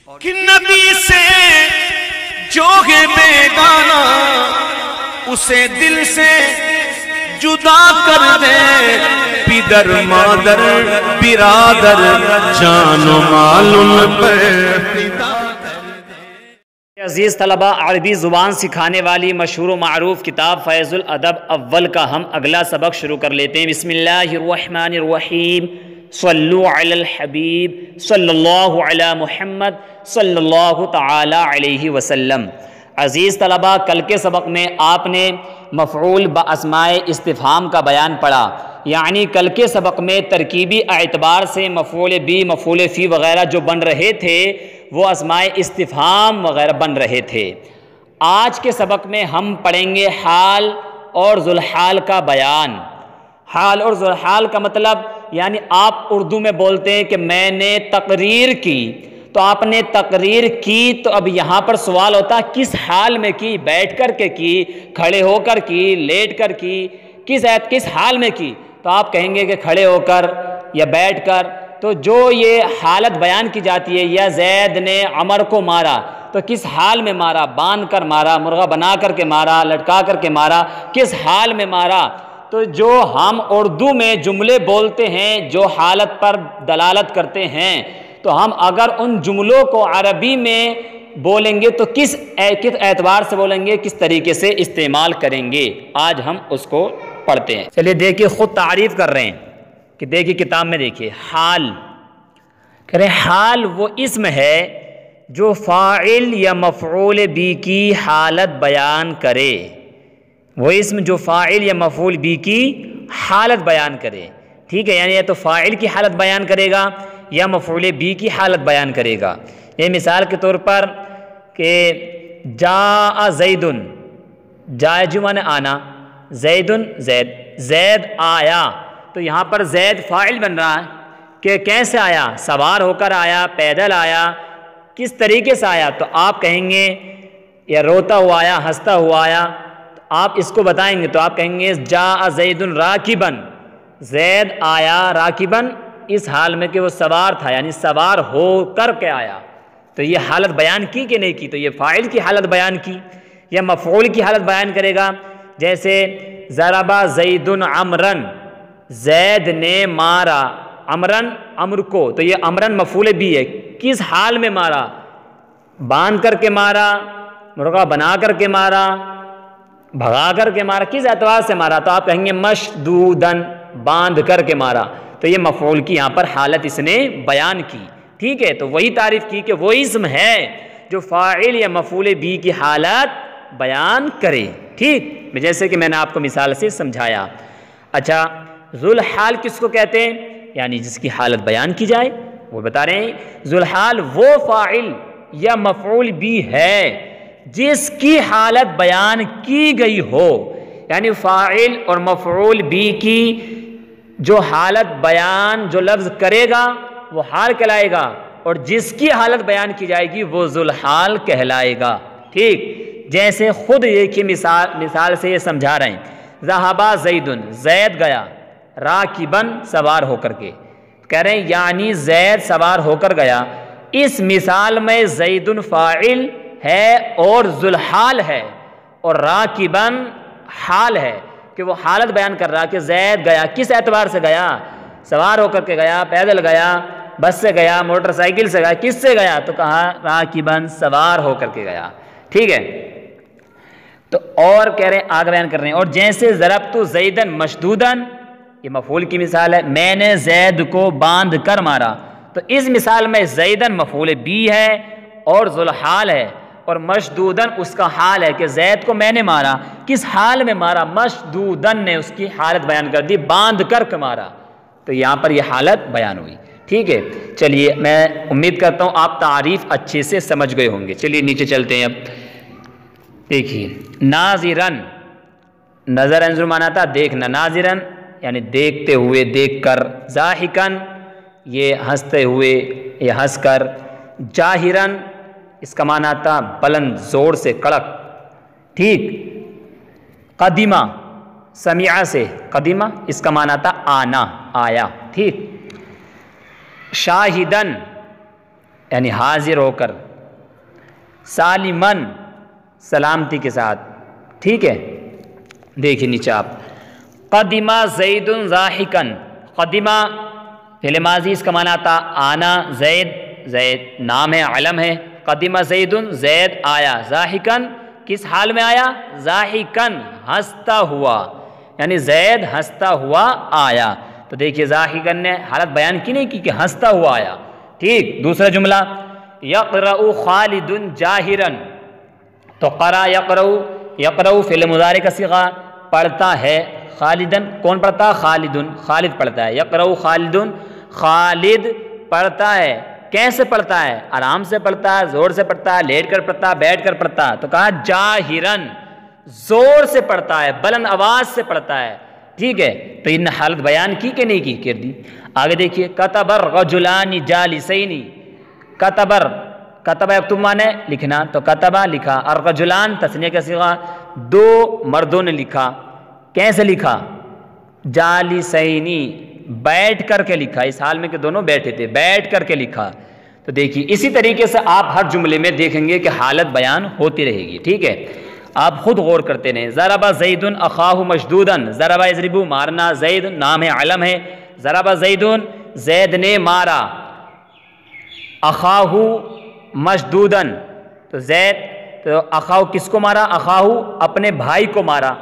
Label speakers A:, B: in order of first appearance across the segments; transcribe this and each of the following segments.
A: کہ نبی سے جو ہے بیگانہ اسے دل سے جدا کر دے، پدر مادر برادر جان و مال ان پر فدا کر دے۔
B: عزیز طلباء، عربی زبان سکھانے والی مشہور و معروف کتاب فیض الادب اول کا ہم اگلا سبق شروع کر لیتے ہیں۔ بسم اللہ الرحمن الرحیم، صلو علی الحبیب صلی اللہ علی محمد صلی اللہ تعالی علیہ وسلم۔ عزیز طلباء، کل کے سبق میں آپ نے مفعول باسماء استفہام کا بیان پڑھا، یعنی کل کے سبق میں ترکیبی اعتبار سے مفعول بی، مفعول فی وغیرہ جو بن رہے تھے وہ اسماء استفہام وغیرہ بن رہے تھے۔ آج کے سبق میں ہم پڑھیں گے حال اور ذوالحال کا بیان۔ حال اور ذوالحال کا مطلب، یعنی آپ اردو میں بولتے ہیں کہ میں نے تقریر کی، تو آپ نے تقریر کی، تو اب یہاں پر سوال ہوتا کس حال میں کی؟ بیٹھ کر کے کی، کھڑے ہو کر کی، لیٹ کر کی، کس حال میں کی؟ تو آپ کہیں گے کہ کھڑے ہو کر یا بیٹھ کر۔ تو جو یہ حالت بیان کی جاتی ہے، یا زید نے عمر کو مارا، تو کس حال میں مارا؟ باندھ کر مارا، مرغا بنا کر کے مارا، لٹکا کر کے مارا، کس حال میں مارا؟ تو جو ہم اردو میں جملے بولتے ہیں جو حالت پر دلالت کرتے ہیں، تو ہم اگر ان جملوں کو عربی میں بولیں گے تو کس اعتبار سے بولیں گے، کس طریقے سے استعمال کریں گے، آج ہم اس کو پڑھتے ہیں۔ چلیے دیکھیے، خود تعریف کر رہے ہیں کہ دیکھیے کتاب میں، دیکھیے حال کہہ رہے ہیں، حال وہ اسم ہے جو فاعل یا مفعول بی کی حالت بیان کرے۔ وہ اسم جو فاعل یا مفعول بی کی حالت بیان کرے، ٹھیک ہے، یعنی یا تو فاعل کی حالت بیان کرے گا یا مفعول بی کی حالت بیان کرے گا۔ یہ مثال کے طور پر کہ جاء زیدن، جاء جو معنی آنا، زیدن زید، زید آیا، تو یہاں پر زید فاعل بن رہا ہے کہ کیسے آیا؟ سوار ہو کر آیا، پیدل آیا، کس طریقے سے آیا؟ تو آپ کہیں گے یا روتا ہوا آیا، ہنستا ہوا آیا، تو آپ اس کو بتائیں گے تو آپ کہیں گے جاء زید راکبن، زید آیا راکبن، اس حال میں کہ وہ سوار تھا، یعنی سوار ہو کر کے آیا۔ تو یہ حالت بیان کی کہ نہیں کی؟ تو یہ فاعل کی حالت بیان کی، یا مفعول کی حالت بیان کرے گا، جیسے ضرب زید عمرن، زید نے مارا عمرن، عمر کو، تو یہ عمرن مفعول بھی ہے، کس حال میں مارا؟ باندھ کر کے مارا، مرغا بنا کر کے مارا، بھگا کر کے مارا، کس اعتبار سے مارا؟ تو آپ کہیں گے مشدودن، باندھ کر کے مارا۔ تو یہ مفعول کی یہاں پر حالت اس نے بیان کی، ٹھیک ہے۔ تو وہی تعریف کی کہ وہ اسم ہے جو فاعل یا مفعول بی کی حالت بیان کرے، ٹھیک، جیسے کہ میں نے آپ کو مثال سے سمجھایا۔ اچھا، ذوالحال کس کو کہتے ہیں؟ یعنی جس کی حالت بیان کی جائے، وہ بتا رہے ہیں ذوالحال وہ فاعل یا مفعول بھی ہے جس کی حالت بیان کی گئی ہو، یعنی فاعل اور مفعول بھی کی جو حالت بیان جو لفظ کرے گا وہ حال کہلائے گا، اور جس کی حالت بیان کی جائے گی وہ ذوالحال کہلائے گا، ٹھیک۔ جیسے خود ایک ہی مثال سے یہ سمجھا رہے ہیں، ذہب زیدن، زید گیا، راکبن سوار ہو کر کے، کہہ رہے ہیں یعنی زید سوار ہو کر گیا۔ اس مثال میں زیدن فاعل ہے اور ذوالحال ہے، اور راکبن حال ہے کہ وہ حالت بیان کر رہا کہ زید گیا، کس اعتبار سے گیا؟ سوار ہو کر کے گیا، پیدل گیا، بس سے گیا، موٹر سائیکل سے گیا، کس سے گیا؟ تو کہا راکبن، سوار ہو کر کے گیا، ٹھیک ہے۔ تو اور کہہ رہے ہیں، آگے بیان کر رہے ہیں، اور جیسے ضربت زیدن مشدودن، یہ مفعول کی مثال ہے، میں نے زید کو باندھ کر مارا، تو اس مثال میں زیدن مفعول بھی ہے اور ذوالحال ہے، اور مشدودن اس کا حال ہے کہ زید کو میں نے مارا، کس حال میں مارا؟ مشدودن نے اس کی حالت بیان کر دی، باندھ کر کے مارا، تو یہاں پر یہ حالت بیان ہوئی، ٹھیک ہے۔ چلیے، میں امید کرتا ہوں آپ تعریف اچھے سے سمجھ گئے ہوں گے۔ چلیے نیچے چلتے ہیں۔ اب دیکھیے، ناظرن، نظر انظر مانا تھا دیکھنا، ناظرن یعنی دیکھتے ہوئے، دیکھ کر، ضاحکن یہ ہنستے ہوئے یا ہنس کر، جاہرن اس کا معنی تھا بلند، زور سے، کڑک، ٹھیک۔ قدیمہ، سمیعہ سے قدیمہ، اس کا معنی تھا آنا، آیا، ٹھیک۔ شاہدن یعنی حاضر ہو کر، سالمن سلامتی کے ساتھ، ٹھیک ہے. دیکھیے نیچے آپ، قدمہ زید ضاحکن، قدمہ فعل ماضی اس کا معنی آتا آنا، زید زید نام ہے علم ہے، قدمہ زید زید آیا، ضاحکن کس حال میں آیا، ضاحکن ہنستا ہوا، یعنی زید ہنستا ہوا آیا. تو دیکھیے ضاحکن نے حالت بیان کی نہیں کی کہ ہنستا ہوا آیا. ٹھیک. دوسرا جملہ یقرأ خالد جاہرا، تو قرأ یقرأ، یقرأ فعل مضارع کا صیغہ، پڑھتا ہے، خالدن کون پڑھتا، خالد، خالد پڑھتا ہے، یقرأ خالد، خالد پڑھتا ہے. کیسے پڑھتا ہے، آرام سے پڑھتا ہے، زور سے پڑھتا ہے، لیٹ کر پڑھتا ہے، بیٹھ کر پڑھتا ہے. تو کہا جاہرن، زور سے پڑھتا ہے، بلند آواز سے پڑھتا ہے. ٹھیک ہے. تو ان حالت بیان کی کہ نہیں کی، کر دی. آگے دیکھیے کتب الرجلان جالسین، کتبر، کتب یکتب مانے لکھنا، تو کتبہ لکھا، الرجلان تثنیہ کا صیغہ، دو مردوں نے لکھا. کیسے لکھا، جالسینی بیٹھ کر کے لکھا، اس حال میں کہ دونوں بیٹھے تھے، بیٹھ کر کے لکھا. تو دیکھیے اسی طریقے سے آپ ہر جملے میں دیکھیں گے کہ حالت بیان ہوتی رہے گی. ٹھیک ہے. آپ خود غور کرتے رہیں. ضرب زید اخاہ مشدودا، ضرب یضرب مارنا، زید نام ہے علم ہے، ضرب زید زید نے مارا، اخاہ مشدودا تو زید، تو اخاہ کس کو مارا، اخاہ اپنے بھائی کو مارا.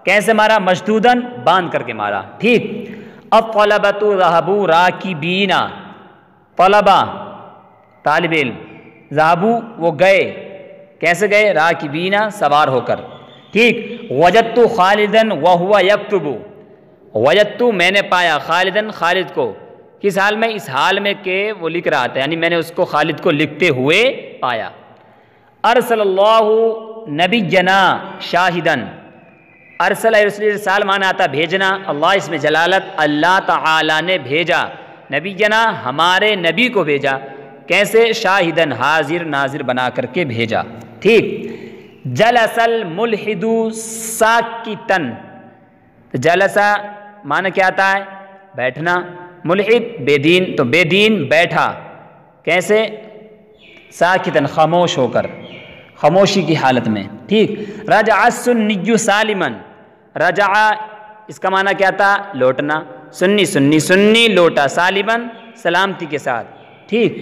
B: کیسے مارا، مشدودن باندھ کر کے مارا. ٹھیک. اب طلبۃ ذهبوا راکبین، طلبہ طالب علم، ذهبوا وہ گئے، کیسے گئے، راکبین سوار ہو کر. ٹھیک. وجدت خالدا وهو یکتب، وجدت میں نے پایا، خالدن خالد کو، کس حال میں، اس حال میں کہ وہ لکھ رہا تھا، یعنی میں نے اس کو خالد کو لکھتے ہوئے پایا. ارسل اللہ نبینا شاہدن، ارسل ارسال مانا آتا بھیجنا، اللہ اس میں جلالت، اللہ تعالی نے بھیجا، نبینا ہمارے نبی کو بھیجا. کیسے، شاہدن حاضر ناظر بنا کر کے بھیجا. ٹھیک. جلس الملحد ساکتن، جلسہ معنی کیا آتا ہے، بیٹھنا، ملحد بے دین، تو بے دین بیٹھا. کیسے، ساکتن خاموش ہو کر، خاموشی کی حالت میں. ٹھیک. رجع السنی سالما، رجع اس کا معنی کیا تھا، لوٹنا، سنی سنی سنی لوٹا، سالما سلامتی کے ساتھ. ٹھیک.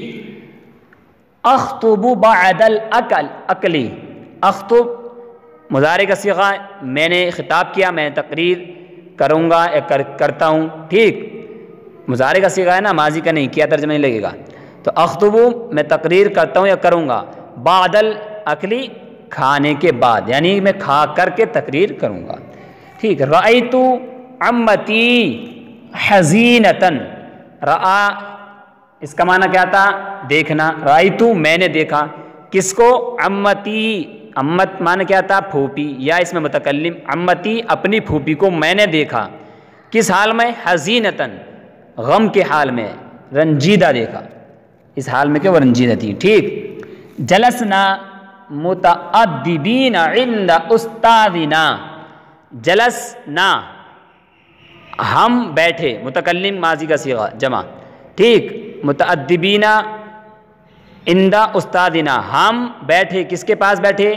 B: اخطب بعد الاکل، اکلی، اخطب مضارع کا صیغہ، میں نے خطاب کیا، میں تقریر کروں گا، کرتا ہوں. ٹھیک. مضارع کا صیغہ ہے نا، ماضی کا نہیں، کیا ترجمہ نہیں لگے گا. تو اخطب میں تقریر کرتا ہوں یا کروں گا، بعد الاکلی کھانے کے بعد، یعنی میں کھا کر کے تقریر کروں گا. ٹھیک. رأیت عمتی حزینتن، رآ اس کا معنی کیا تھا، دیکھنا، رأیت میں نے دیکھا، کس کو، عمتی، امت معنی کیا تھا، پھوپھی، یا اس میں متکلم، عمتی اپنی پھوپھی کو میں نے دیکھا، کس حال میں، حزینتن غم کے حال میں، رنجیدہ دیکھا، اس حال میں کہ وہ رنجیدہ تھی. ٹھیک. جلسنا متأدبین عند استاذنا، جلسنا ہم بیٹھے، متکلم ماضی کا صیغہ جمع. ٹھیک. متأدبین عند استاذنا ہم بیٹھے، کس کے پاس بیٹھے،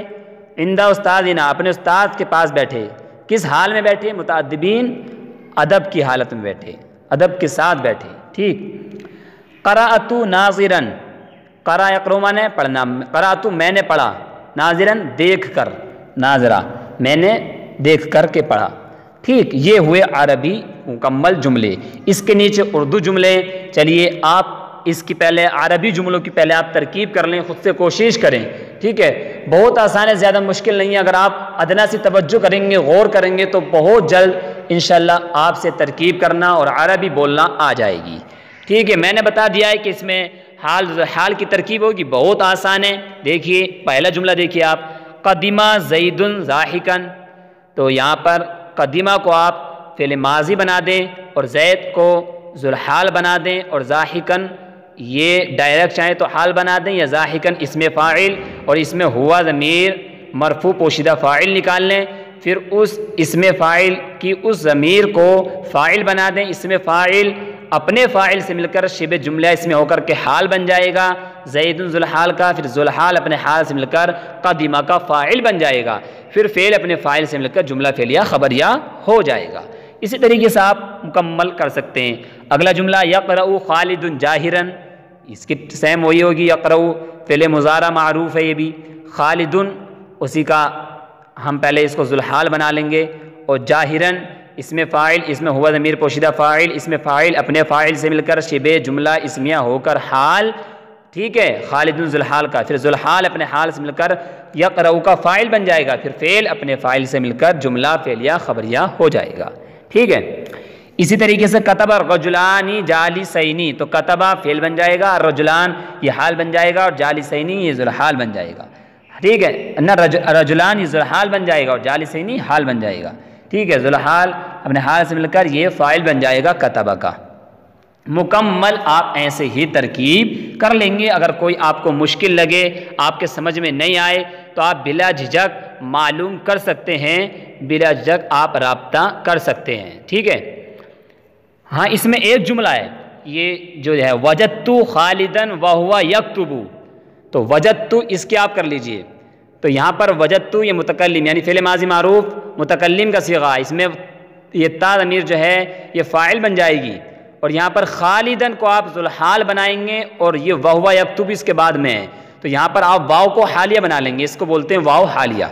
B: عند استاذنا اپنے استاد کے پاس بیٹھے. کس حال میں بیٹھے، متأدبین ادب کی حالت میں بیٹھے، ادب کے ساتھ بیٹھے. ٹھیک. قرأت ناظرا، قرأ یقرأ مانے پڑھنا، قرأت میں نے پڑھا، ناظرا دیکھ کر، ناظرہ میں نے دیکھ کر کے پڑھا. ٹھیک. یہ ہوئے عربی مکمل جملے. اس کے نیچے اردو جملے. چلیے آپ اس کی پہلے عربی جملوں کی پہلے آپ ترکیب کر لیں، خود سے کوشش کریں. ٹھیک ہے. بہت آسان ہے، زیادہ مشکل نہیں ہے. اگر آپ ادنا سی توجہ کریں گے، غور کریں گے، تو بہت جلد انشاءاللہ آپ سے ترکیب کرنا اور عربی بولنا آ جائے گی. ٹھیک ہے. میں نے بتا دیا ہے کہ اس میں حال کی ترکیب ہوگی، بہت آسان ہے. دیکھیے پہلا جملہ دیکھیے آپ، قدمہ زید ضاحکن، تو یہاں پر قدمہ کو آپ فعل ماضی بنا دیں اور زید کو ذوالحال بنا دیں، اور ضاحکن یہ ڈائریکٹ چاہیں تو حال بنا دیں، یا ضاحکن اسم فاعل اور اس میں ہوا ضمیر مرفوع پوشیدہ فاعل نکال لیں. پھر اس اسم فاعل کی اس ضمیر کو فاعل بنا دیں. اسم فاعل اپنے فاعل سے مل کر شبہ جملہ اس میں ہو کر کے حال بن جائے گا. زید ذوالحال کا، پھر ذوالحال اپنے حال سے مل کر قدیمہ کا فاعل بن جائے گا، پھر فعل اپنے فاعل سے مل کر جملہ فعلیہ خبریہ ہو جائے گا۔ اسی طریقے سے آپ مکمل کر سکتے ہیں۔ اگلا جملہ یقرأ خالد جاہراً، اس کی سیم وہی ہوگی، یقرأ فعل مضارع معروف ہے یہ بھی، خالد اسی کا ہم پہلے اس کو ذوالحال بنا لیں گے، اور جاہراً اس میں فاعل، اس میں ہوا ضمیر پوشیدہ فاعل، اس میں فاعل اپنے فاعل سے مل کر شبہ جملہ اسمیہ ہو کر حال، ٹھیک ہے، خالد ذوالحال کا، پھر ذوالحال اپنے حال سے مل کر یقرأ کا فاعل بن جائے گا، پھر فعل اپنے فاعل سے مل کر جملہ فعلیہ خبریہ ہو جائے گا، ٹھیک ہے۔ اسی طریقے سے کتب الرجلان جالسین، تو کتبہ فعل بن جائے گا، الرجلان یہ حال بن جائے گا، اور جالسین یہ ذوالحال بن جائے گا، ٹھیک ہے، نہ رجلان یہ ذوالحال بن جائے گا اور جالسین حال بن جائے گا، ٹھیک ہے، ذوالحال اپنے حال سے مل کر یہ فاعل بن جائے گا کتبہ کا۔ مکمل آپ ایسے ہی ترکیب کر لیں گے۔ اگر کوئی آپ کو مشکل لگے، آپ کے سمجھ میں نہیں آئے، تو آپ بلا جھجک معلوم کر سکتے ہیں، بلا جھجک آپ رابطہ کر سکتے ہیں، ٹھیک ہے۔ ہاں اس میں ایک جملہ ہے، یہ جو ہے وجدت خالدن وہو یکتب، تو وجدت اس کے آپ کر لیجئے، تو یہاں پر وجدت یہ متکلم یعنی فعل ماضی معروف متکلم کا صیغہ، اس میں یہ تا ضمیر جو ہے یہ فاعل بن جائے گی، اور یہاں پر خالدن کو آپ ذوالحال بنائیں گے، اور یہ وہو یکتب اس کے بعد میں ہے، تو یہاں پر آپ واو کو حالیہ بنا لیں گے، اس کو بولتے ہیں واو حالیہ،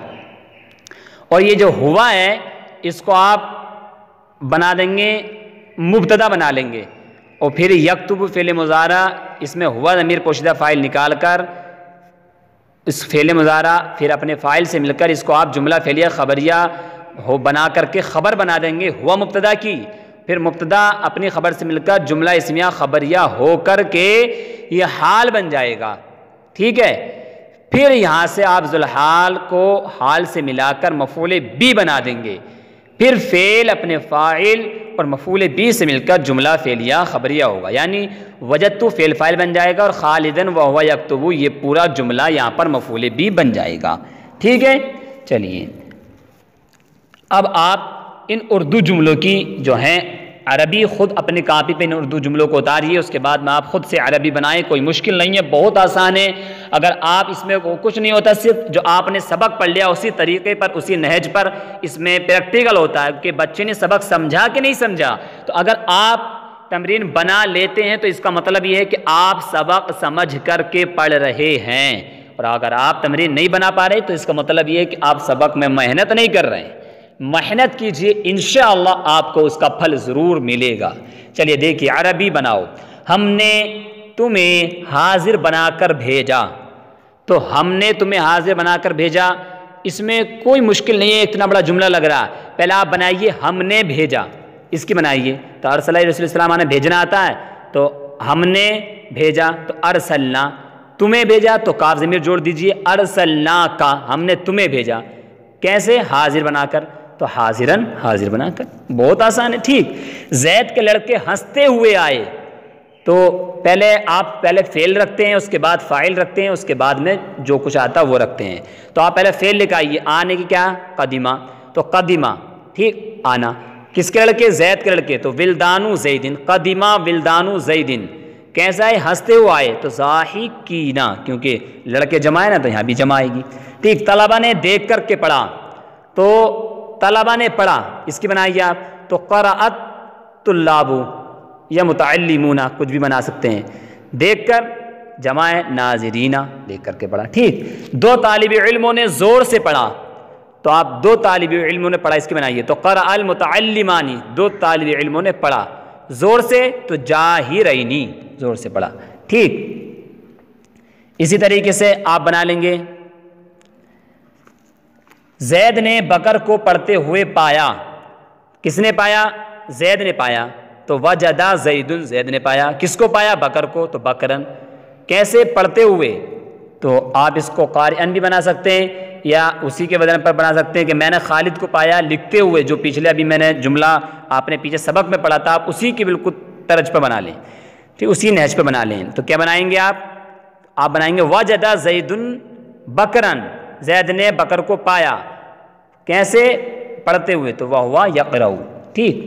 B: اور یہ جو ہوا ہے اس کو آپ بنا دیں گے مبتدا بنا لیں گے، اور پھر یکتب فعل مضارع، اس میں ہوا ضمیر پوشیدہ فاعل نکال کر اس فعل مضارع پھر اپنے فاعل سے مل کر اس کو آپ جملہ فعلیہ خبریہ ہو بنا کر کے خبر بنا دیں گے ہوا مبتدا کی، پھر مبتدا اپنی خبر سے مل کر جملہ اسمیہ خبریہ ہو کر کے یہ حال بن جائے گا، ٹھیک ہے۔ پھر یہاں سے آپ ذوالحال کو حال سے ملا کر مفعول بھی بنا دیں گے، پھر فعل اپنے فاعل اور مفعول بھی سے مل کر جملہ فعلیہ خبریہ ہوگا، یعنی وجدت فعل فاعل بن جائے گا، اور خالدن وہو یکتب یہ پورا جملہ یہاں پر مفعول بھی بن جائے گا، ٹھیک ہے۔ چلیے اب آپ ان اردو جملوں کی جو ہیں عربی خود اپنی کاپی پہ ان اردو جملوں کو اتاریے، اس کے بعد میں آپ خود سے عربی بنائیں، کوئی مشکل نہیں ہے، بہت آسان ہے۔ اگر آپ اس میں کچھ نہیں ہوتا، صرف جو آپ نے سبق پڑھ لیا اسی طریقے پر اسی نہج پر اس میں پریکٹیکل ہوتا ہے کہ بچے نے سبق سمجھا کہ نہیں سمجھا، تو اگر آپ تمرین بنا لیتے ہیں تو اس کا مطلب یہ ہے کہ آپ سبق سمجھ کر کے پڑھ رہے ہیں، اور اگر آپ تمرین نہیں بنا پا رہے تو اس کا مطلب یہ ہے کہ آپ سبق میں محنت نہیں کر رہے ہیں۔ محنت کیجئے، انشاءاللہ آپ کو اس کا پھل ضرور ملے گا۔ چلیے دیکھیے عربی بناؤ۔ ہم نے تمہیں حاضر بنا کر بھیجا، تو ہم نے تمہیں حاضر بنا کر بھیجا، اس میں کوئی مشکل نہیں ہے، اتنا بڑا جملہ لگ رہا ہے۔ پہلے آپ بنائیے ہم نے بھیجا، اس کی بنائیے، تو ارسلہ رسول السلام نے بھیجنا آتا ہے، تو ہم نے بھیجا تو ارسلنا، تمہیں بھیجا تو کاف ضمیر جوڑ دیجئے، ارسلنا کا، ہم نے تمہیں بھیجا، کیسے؟ حاضر بنا کر، تو حاضرن حاضر بنا کر، بہت آسان ہے، ٹھیک۔ زید کے لڑکے ہنستے ہوئے آئے، تو آپ پہلے فعل رکھتے ہیں، اس کے بعد فاعل رکھتے ہیں، اس کے بعد میں جو کچھ آتا وہ رکھتے ہیں، تو آپ پہلے فعل لکھائیے، آنے کی کیا؟ قدیمہ، تو قدیمہ، ٹھیک، آنا، کس کے لڑکے؟ زید کے لڑکے، تو ولدانو زیدن، قدیمہ ولدانو زیدن، کیسا ہے؟ ہنستے ہوئے آئے، تو ضاحکین، کیونکہ لڑکے جمع ہے نا تو یہاں بھی جمع آئے گی، ٹھیک۔ طلبہ نے دیکھ کر کے پڑھا، تو طلبہ نے پڑھا، اس کی بنائیے آپ، تو قرأت طلاب یا متعلمون، کچھ بھی بنا سکتے ہیں، دیکھ کر جمع ہے ناظرین، دیکھ کر کے پڑھا، ٹھیک۔ دو طالب علموں نے زور سے پڑھا، تو آپ دو طالب علموں نے پڑھا، اس کی بنائیے، تو قرأ المتعلمان، دو طالب علموں نے پڑھا زور سے، تو جاہرین، زور سے پڑھا، ٹھیک۔ اسی طریقے سے آپ بنا لیں گے، زید نے بکر کو پڑھتے ہوئے پایا، کس نے پایا؟ زید نے پایا، تو وجدا زید، زید نے پایا، کس کو پایا؟ بکر کو، تو بکرن، کیسے؟ پڑھتے ہوئے، تو آپ اس کو قارئن بھی بنا سکتے ہیں، یا اسی کے وزن پر بنا سکتے ہیں کہ میں نے خالد کو پایا لکھتے ہوئے، جو پچھلے ابھی میں نے جملہ آپ نے پیچھے سبق میں پڑھا تھا، آپ اسی کی بالکل طرز پہ بنا لیں، ٹھیک، اسی نہج پہ بنا لیں، تو کیا بنائیں گے آپ بنائیں گے وجدا زید بکرن، زید نے بکر کو پایا، کیسے؟ پڑھتے ہوئے، تو وہو یقرأ، ٹھیک۔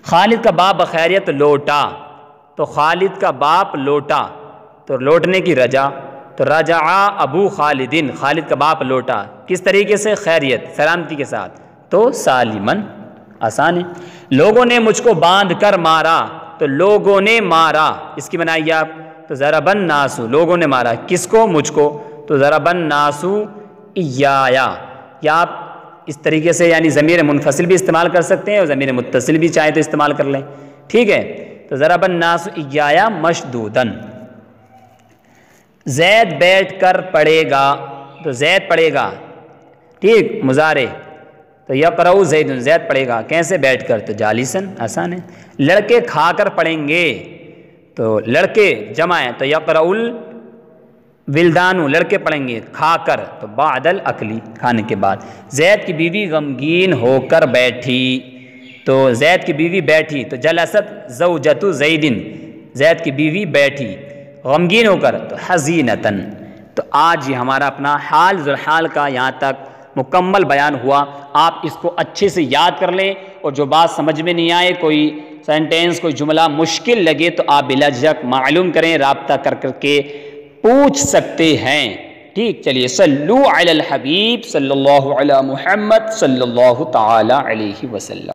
B: خالد کا باپ بخیریت لوٹا، تو خالد کا باپ لوٹا، تو لوٹنے کی رجا، تو رجع ابو خالدین، خالد کا باپ لوٹا، کس طریقے سے؟ خیریت سلامتی کے ساتھ، تو سالمن، آسان ہے۔ لوگوں نے مجھ کو باندھ کر مارا، تو لوگوں نے مارا، اس کی بنائیے آپ، تو ضرب الناس، لوگوں نے مارا کس کو؟ مجھ کو، تو ضرب الناس ایایا، یا آپ اس طریقے سے یعنی ضمیر منفصل بھی استعمال کر سکتے ہیں اور ضمیر متصل بھی چاہے تو استعمال کر لیں، ٹھیک ہے۔ تو ضرب الناس ایایا مشدودن، زید بیٹھ کر پڑھے گا، تو زید پڑھے گا، ٹھیک، مضارع، تو یقرأ زید، زید پڑھے گا، کیسے؟ بیٹھ کر، تو جالسن، آسان ہے۔ لڑکے کھا کر پڑھیں گے، تو لڑکے جمع ہے، تو یقرأ الولدان، لڑکے پڑھیں گے کھا کر، تو بعد الاکلی، کھانے کے بعد۔ زید کی بیوی غمگین ہو کر بیٹھی، تو زید کی بیوی بیٹھی، تو جلست زوجۃ زیدن، زید کی بیوی بیٹھی غمگین ہو کر، تو حزینتن۔ تو آج یہ ہمارا اپنا حال ذوالحال کا یہاں تک مکمل بیان ہوا۔ آپ اس کو اچھے سے یاد کر لیں، اور جو بات سمجھ میں نہیں آئے، کوئی سینٹینس، کوئی جملہ مشکل لگے، تو آپ بلا جھجک معلوم کریں، رابطہ کر کر کے پوچھ سکتے ہیں، ٹھیک۔ چلیے، صلو علی الحبیب صلی اللہ علی محمد صلی اللہ تعالی علیہ وسلم۔